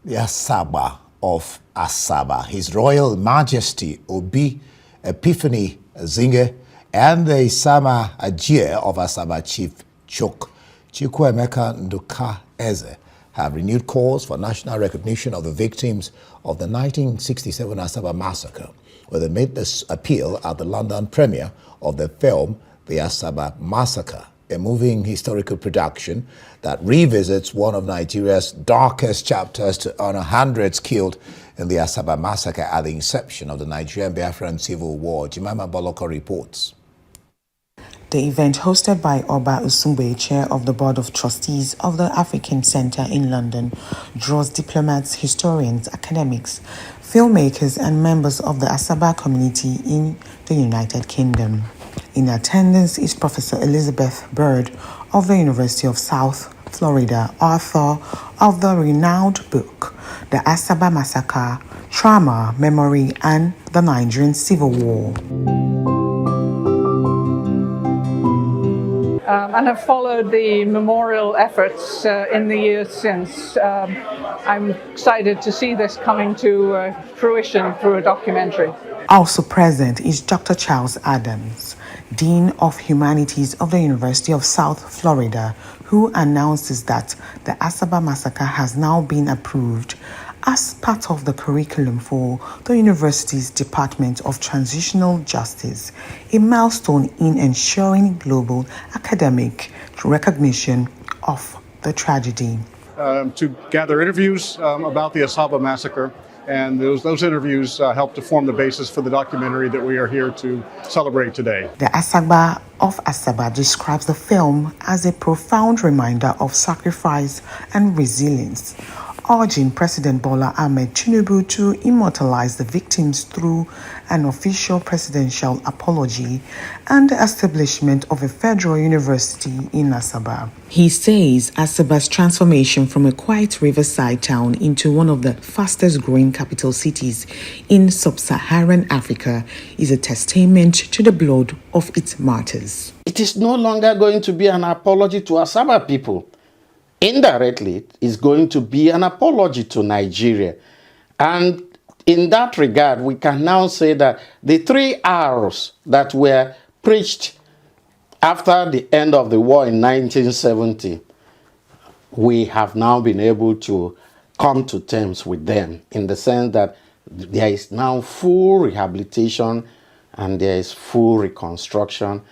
the Asaba of Asaba, His Royal Majesty Epiphany Azinge, and the Isama Ajie of Asaba Chief Chuck Chukwuemeka Nduka-Eze have renewed calls for national recognition of the victims of the 1967 Asaba Massacre, where they made this appeal at the London premiere of the film The Asaba Massacre, a moving historical production that revisits one of Nigeria's darkest chapters to honor hundreds killed in the Asaba Massacre at the inception of the Nigerian Biafran Civil War. Jemima Bolokor reports. The event, hosted by Oba Usungbe, Chair of the Board of Trustees of the African Center in London, draws diplomats, historians, academics, filmmakers, and members of the Asaba community in the United Kingdom. In attendance is Professor Elizabeth Bird of the University of South Florida, author of the renowned book, The Asaba Massacre, Trauma, Memory, and the Nigerian Civil War. And have followed the memorial efforts in the years since. I'm excited to see this coming to fruition through a documentary. Also present is Dr. Charles Adams, Dean of Humanities of the University of South Florida, who announces that the Asaba Massacre has now been approved as part of the curriculum for the university's Department of Transitional Justice, a milestone in ensuring global academic recognition of the tragedy. To gather interviews about the Asaba Massacre, and those interviews helped to form the basis for the documentary that we are here to celebrate today. The Asagba of Asaba describes the film as a profound reminder of sacrifice and resilience, urging President Bola Ahmed Tinubu to immortalize the victims through an official presidential apology and the establishment of a federal university in Asaba. He says Asaba's transformation from a quiet riverside town into one of the fastest growing capital cities in sub-Saharan Africa is a testament to the blood of its martyrs. It is no longer going to be an apology to Asaba people. Indirectly, it's going to be an apology to Nigeria. And in that regard, we can now say that the 3 R's that were preached after the end of the war in 1970, we have now been able to come to terms with them in the sense that there is now full rehabilitation, and there is full reconstruction,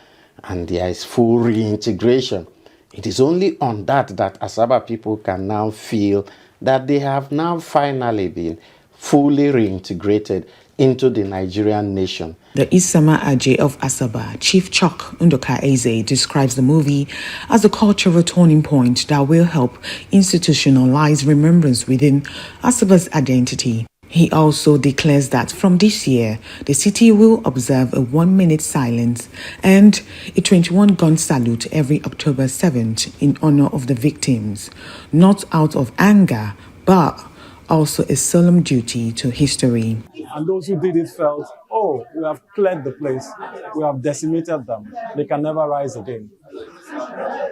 and there is full reintegration. It is only on that Asaba people can now feel that they have now finally been fully reintegrated into the Nigerian nation. The Isama Ajie of Asaba, Chief Chuck Chukwuemeka describes the movie as a cultural turning point that will help institutionalize remembrance within Asaba's identity. He also declares that from this year, the city will observe a 1-minute silence and a 21-gun salute every October 7th in honor of the victims, not out of anger, but also a solemn duty to history. And those who did it felt, oh, we have cleared the place, we have decimated them, they can never rise again.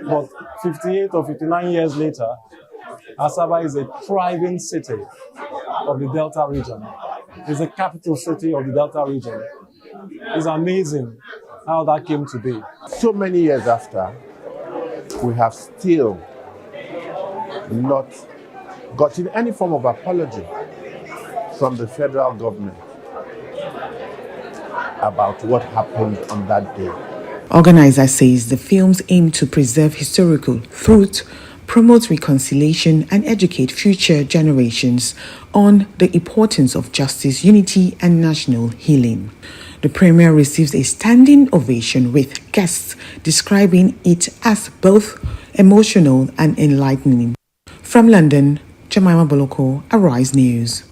But 58 or 59 years later, Asaba is a thriving city of the Delta region. It's the capital city of the Delta region. It's amazing how that came to be. So many years after, we have still not gotten any form of apology from the federal government about what happened on that day. Organizer says the films aim to preserve historical truth, promote reconciliation, and educate future generations on the importance of justice, unity, and national healing. The premiere receives a standing ovation, with guests describing it as both emotional and enlightening. From London, Jemima Bolokor, Arise News.